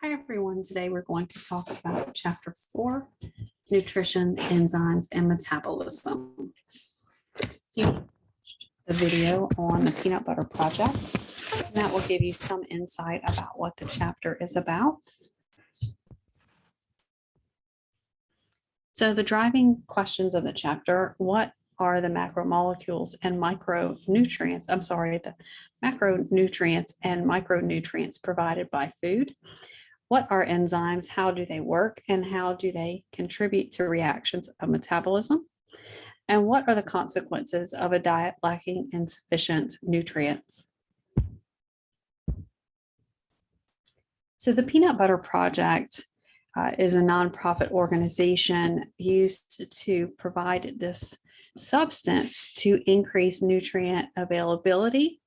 Hi everyone, today we're going to talk about chapter 4, nutrition, enzymes, and metabolism. You watched the video on the peanut butter project, and that will give you some insight about what the chapter is about. So the driving questions of the chapter: what are the macromolecules and micronutrients? The macronutrients and micronutrients provided by food. What are enzymes? How do they work? And how do they contribute to reactions of metabolism? And what are the consequences of a diet lacking insufficient nutrients? So the Peanut Butter Project is a nonprofit organization used to provide this substance to increase nutrient availability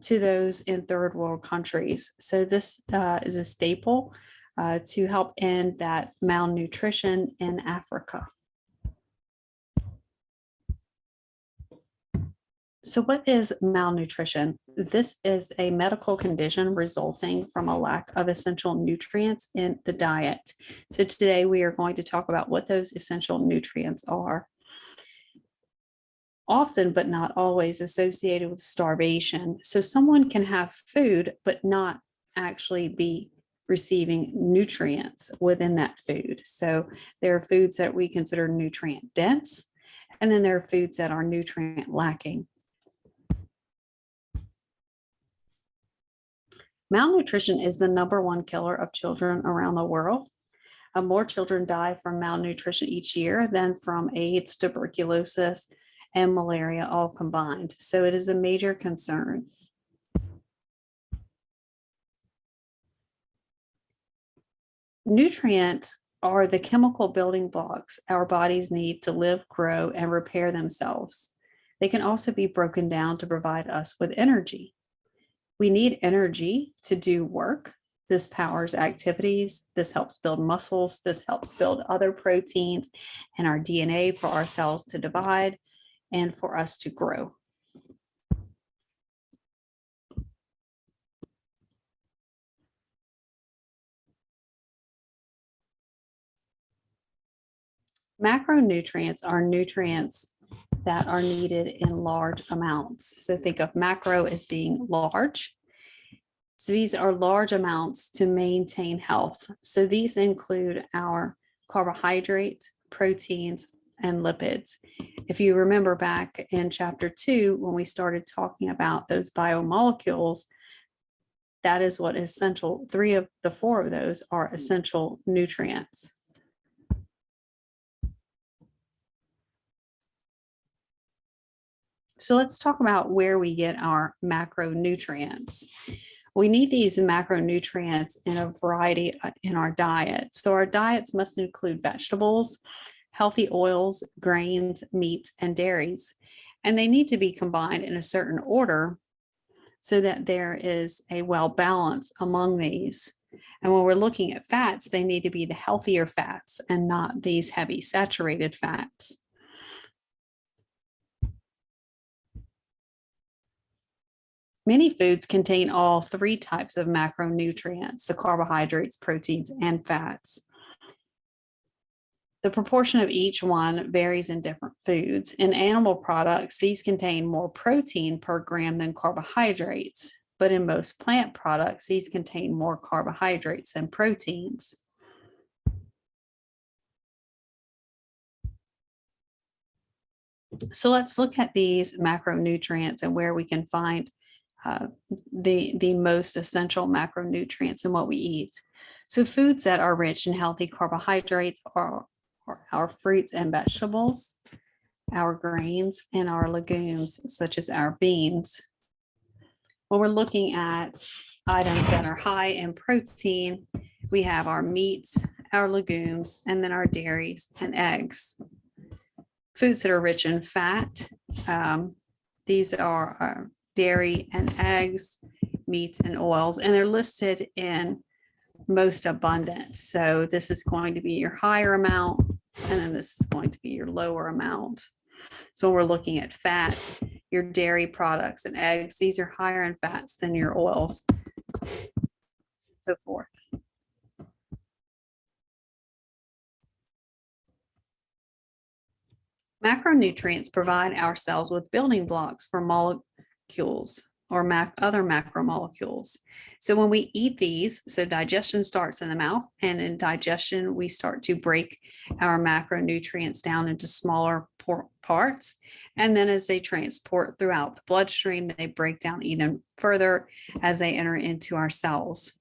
to those in third world countries. So this is a staple to help end that malnutrition in Africa. So what is malnutrition? This is a medical condition resulting from a lack of essential nutrients in the diet. So today we are going to talk about what those essential nutrients are. Often, but not always, associated with starvation. So someone can have food, but not actually be receiving nutrients within that food. So there are foods that we consider nutrient dense, and then there are foods that are nutrient lacking. Malnutrition is the #1 killer of children around the world. More children die from malnutrition each year than from AIDS, tuberculosis, and malaria all combined. So it is a major concern. Nutrients are the chemical building blocks our bodies need to live, grow, and repair themselves. They can also be broken down to provide us with energy. We need energy to do work. This powers activities. This helps build muscles. This helps build other proteins and our DNA for our cells to divide and for us to grow. Macronutrients are nutrients that are needed in large amounts. So think of macro as being large. So these are large amounts to maintain health. So these include our carbohydrates, proteins, and lipids. If you remember back in chapter 2, when we started talking about those biomolecules, that is what is essential. 3 of the 4 of those are essential nutrients. So let's talk about where we get our macronutrients. We need these macronutrients in a variety in our diet. So our diets must include vegetables, healthy oils, grains, meats, and dairies. And they need to be combined in a certain order so that there is a well balance among these. And when we're looking at fats, they need to be the healthier fats and not these heavy saturated fats. Many foods contain all 3 types of macronutrients: the carbohydrates, proteins, and fats. The proportion of each one varies in different foods. In animal products, these contain more protein per gram than carbohydrates, but in most plant products, these contain more carbohydrates than proteins. So let's look at these macronutrients and where we can find the most essential macronutrients in what we eat. So foods that are rich in healthy carbohydrates are our fruits and vegetables, our grains, and our legumes, such as our beans. When we're looking at items that are high in protein, we have our meats, our legumes, and then our dairies and eggs. Foods that are rich in fat, these are dairy and eggs, meats and oils, and they're listed in most abundant. So this is going to be your higher amount, and then this is going to be your lower amount. So when we're looking at fats, your dairy products and eggs, these are higher in fats than your oils, so forth. Macronutrients provide our cells with building blocks for molecules or other macromolecules. So when we eat these, so digestion starts in the mouth, and in digestion, we start to break our macronutrients down into smaller parts. And then as they transport throughout the bloodstream, they break down even further as they enter into our cells.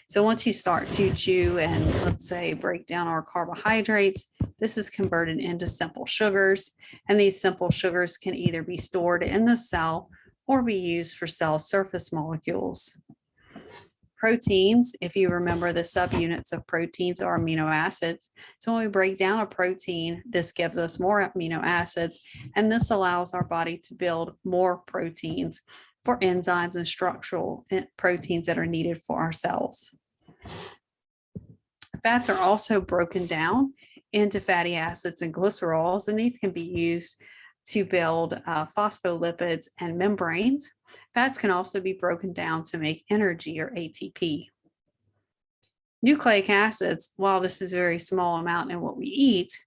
So once you start to chew and, let's say, break down our carbohydrates, this is converted into simple sugars, and these simple sugars can either be stored in the cell or be used for cell surface molecules. Proteins, if you remember, the subunits of proteins are amino acids. So when we break down a protein, this gives us more amino acids, and this allows our body to build more proteins for enzymes and structural proteins that are needed for our cells. Fats are also broken down into fatty acids and glycerols, and these can be used to build phospholipids and membranes. Fats can also be broken down to make energy or ATP. Nucleic acids, while this is a very small amount in what we eat,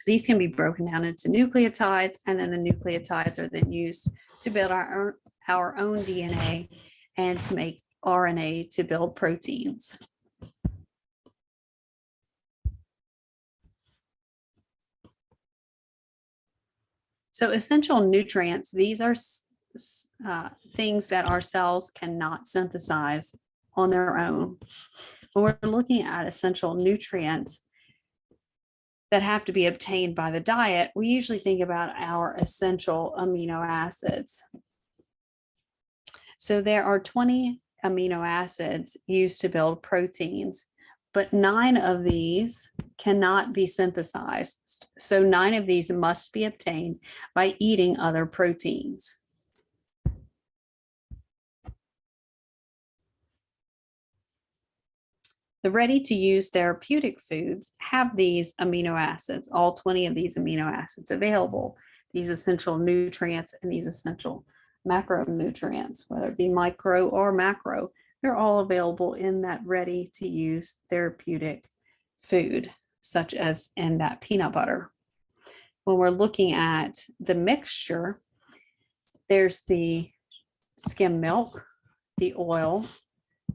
these can be broken down into nucleotides, and then the nucleotides are then used to build our own DNA and to make RNA to build proteins. So essential nutrients, these are things that our cells cannot synthesize on their own. When we're looking at essential nutrients that have to be obtained by the diet, we usually think about our essential amino acids. So there are 20 amino acids used to build proteins, but 9 of these cannot be synthesized. So 9 of these must be obtained by eating other proteins. The ready-to-use therapeutic foods have these amino acids, all 20 of these amino acids available, these essential nutrients and these essential macronutrients, whether it be micro or macro, they're all available in that ready-to-use therapeutic food, such as in that peanut butter. When we're looking at the mixture, there's the skim milk, the oil,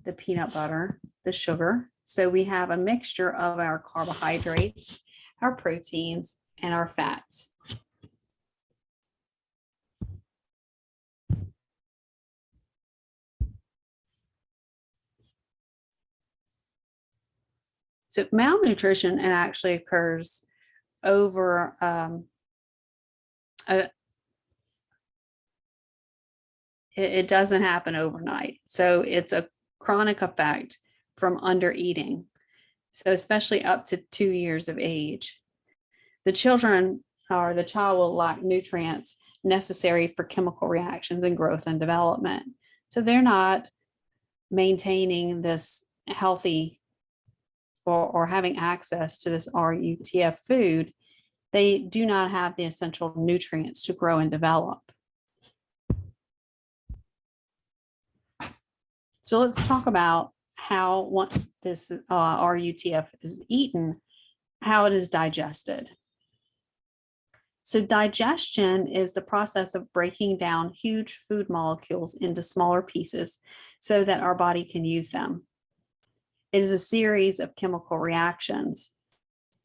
the peanut butter, the sugar. So we have a mixture of our carbohydrates, our proteins, and our fats. So malnutrition actually occurs over it doesn't happen overnight. So it's a chronic effect from under eating. So especially up to 2 years of age. The child will lack nutrients necessary for chemical reactions and growth and development. So they're not maintaining this healthy or having access to this RUTF food. They do not have the essential nutrients to grow and develop. So let's talk about how, once this RUTF is eaten, how it is digested. So digestion is the process of breaking down huge food molecules into smaller pieces so that our body can use them. It is a series of chemical reactions.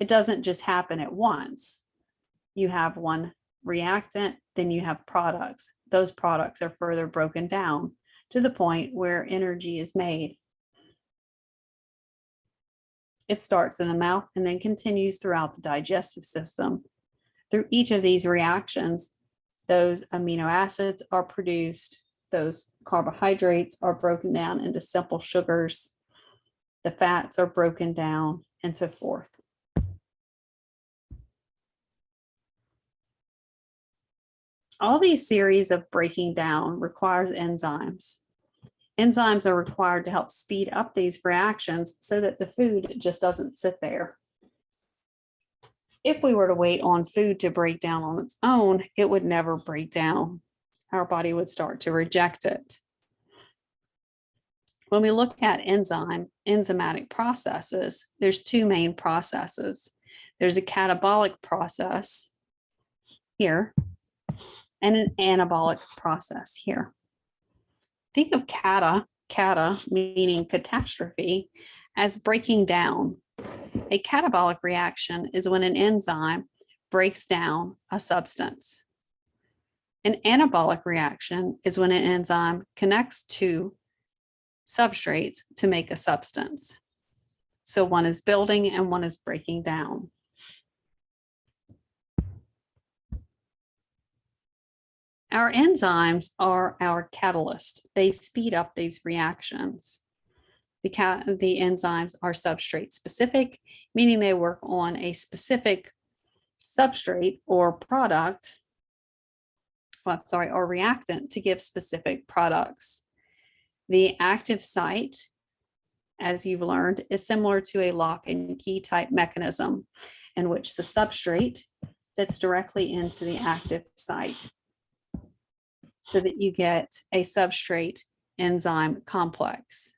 It doesn't just happen at once. You have one reactant, then you have products. Those products are further broken down to the point where energy is made. It starts in the mouth and then continues throughout the digestive system. Through each of these reactions, those amino acids are produced, those carbohydrates are broken down into simple sugars, the fats are broken down, and so forth. All these series of breaking down requires enzymes. Enzymes are required to help speed up these reactions so that the food just doesn't sit there. If we were to wait on food to break down on its own, it would never break down. Our body would start to reject it. When we look at enzymatic processes, there's 2 main processes. There's a catabolic process, here and an anabolic process here. Think of kata meaning catastrophe, as breaking down. A catabolic reaction is when an enzyme breaks down a substance. An anabolic reaction is when an enzyme connects to substrates to make a substance. So one is building and one is breaking down. Our enzymes are our catalyst. They speed up these reactions. The enzymes are substrate specific, meaning they work on a specific substrate or product, or reactant to give specific products. The active site, as you've learned, is similar to a lock and key type mechanism in which the substrate fits directly into the active site so that you get a substrate enzyme complex.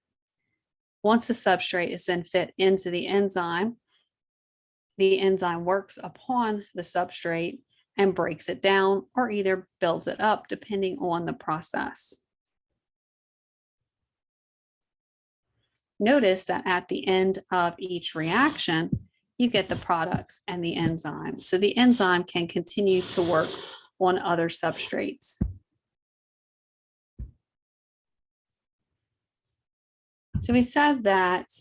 Once the substrate is then fit into the enzyme works upon the substrate and breaks it down or either builds it up depending on the process. Notice that at the end of each reaction, you get the products and the enzyme. So the enzyme can continue to work on other substrates. So we said that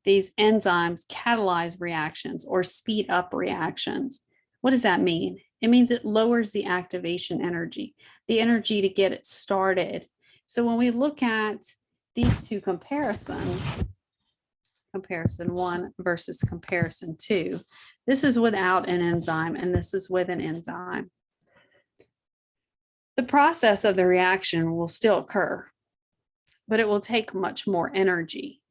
these enzymes catalyze reactions or speed up reactions. What does that mean? It means it lowers the activation energy, the energy to get it started. So when we look at these two comparisons, comparison 1 versus comparison 2, this is without an enzyme and this is with an enzyme. The process of the reaction will still occur, but it will take much more energy,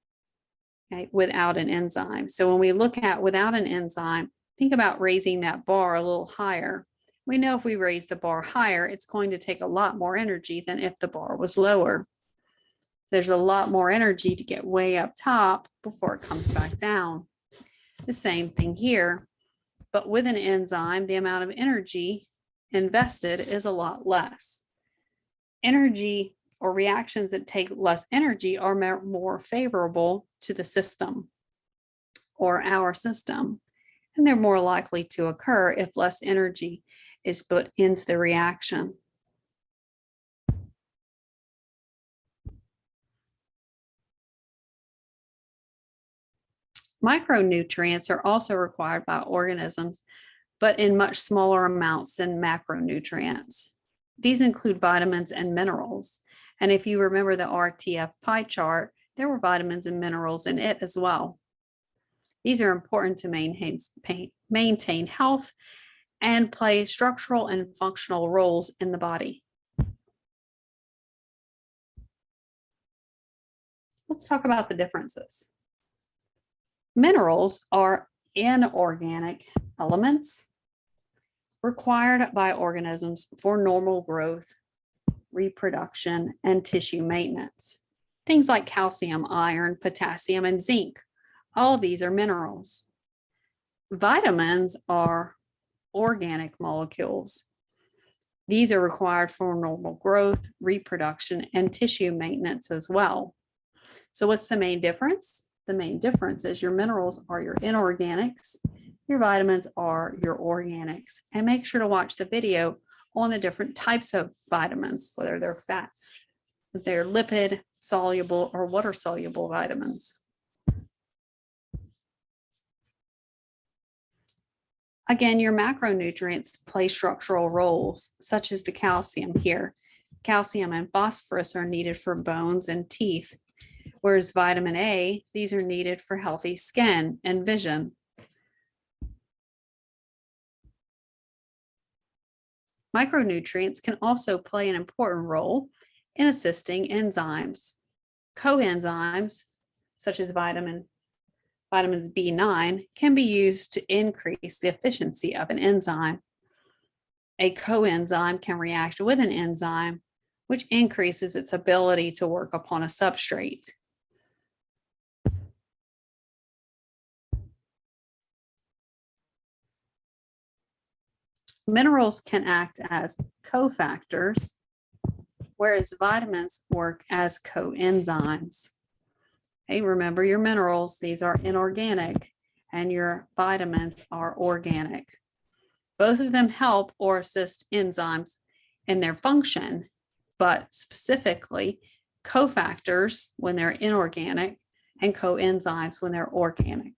okay, without an enzyme. So when we look at without an enzyme, think about raising that bar a little higher. We know if we raise the bar higher, it's going to take a lot more energy than if the bar was lower. There's a lot more energy to get way up top before it comes back down. The same thing here, but with an enzyme, the amount of energy invested is a lot less. Energy or reactions that take less energy are more favorable to the system or our system, and they're more likely to occur if less energy is put into the reaction. Micronutrients are also required by organisms, but in much smaller amounts than macronutrients. These include vitamins and minerals. And if you remember the RTF pie chart, there were vitamins and minerals in it as well. These are important to maintain health and play structural and functional roles in the body. Let's talk about the differences. Minerals are inorganic elements required by organisms for normal growth, reproduction, and tissue maintenance. Things like calcium, iron, potassium, and zinc. All of these are minerals. Vitamins are organic molecules. These are required for normal growth, reproduction, and tissue maintenance as well. So what's the main difference? The main difference is your minerals are your inorganics, your vitamins are your organics. And make sure to watch the video on the different types of vitamins, whether they're fat, they're lipid soluble, or water soluble vitamins. Again, your macronutrients play structural roles, such as the calcium here. Calcium and phosphorus are needed for bones and teeth, whereas vitamin A, these are needed for healthy skin and vision. Micronutrients can also play an important role in assisting enzymes. Coenzymes, such as vitamins B9, can be used to increase the efficiency of an enzyme. A coenzyme can react with an enzyme, which increases its ability to work upon a substrate. Minerals can act as cofactors, whereas vitamins work as coenzymes. Hey, remember your minerals, these are inorganic, and your vitamins are organic. Both of them help or assist enzymes in their function, but specifically cofactors when they're inorganic and coenzymes when they're organic.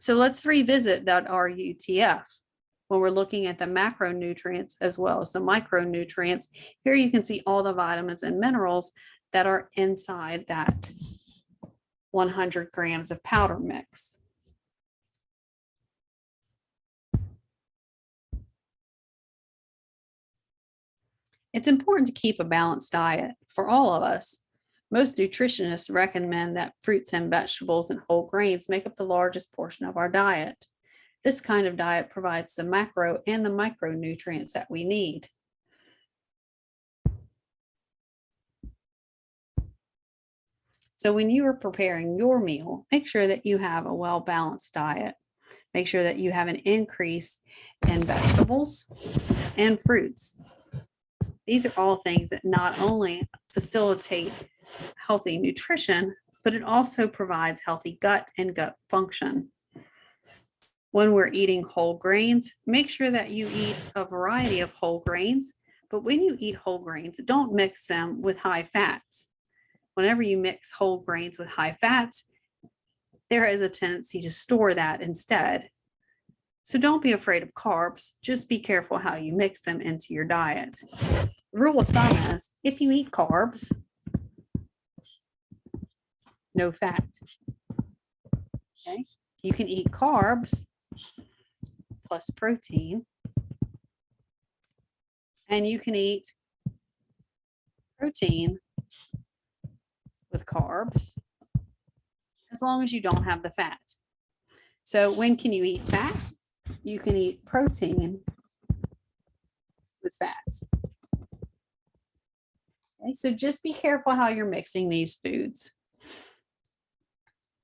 So let's revisit that RUTF when we're looking at the macronutrients as well as the micronutrients. Here you can see all the vitamins and minerals that are inside that 100 grams of powder mix. It's important to keep a balanced diet for all of us. Most nutritionists recommend that fruits and vegetables and whole grains make up the largest portion of our diet. This kind of diet provides the macro and the micronutrients that we need. So when you are preparing your meal, make sure that you have a well-balanced diet. Make sure that you have an increase in vegetables and fruits. These are all things that not only facilitate healthy nutrition, but it also provides healthy gut and gut function. When we're eating whole grains, make sure that you eat a variety of whole grains, but when you eat whole grains, don't mix them with high fats. Whenever you mix whole grains with high fats, there is a tendency to store that instead. So don't be afraid of carbs, just be careful how you mix them into your diet. The rule of thumb is if you eat carbs, no fat. Okay, you can eat carbs plus protein, and you can eat protein with carbs as long as you don't have the fat. So when can you eat fat? You can eat protein with fat. Okay, so just be careful how you're mixing these foods.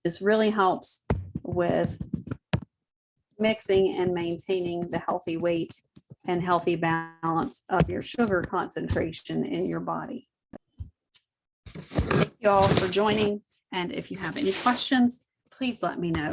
This really helps with mixing and maintaining the healthy weight and healthy balance of your sugar concentration in your body. Thank you all for joining, and if you have any questions, please let me know.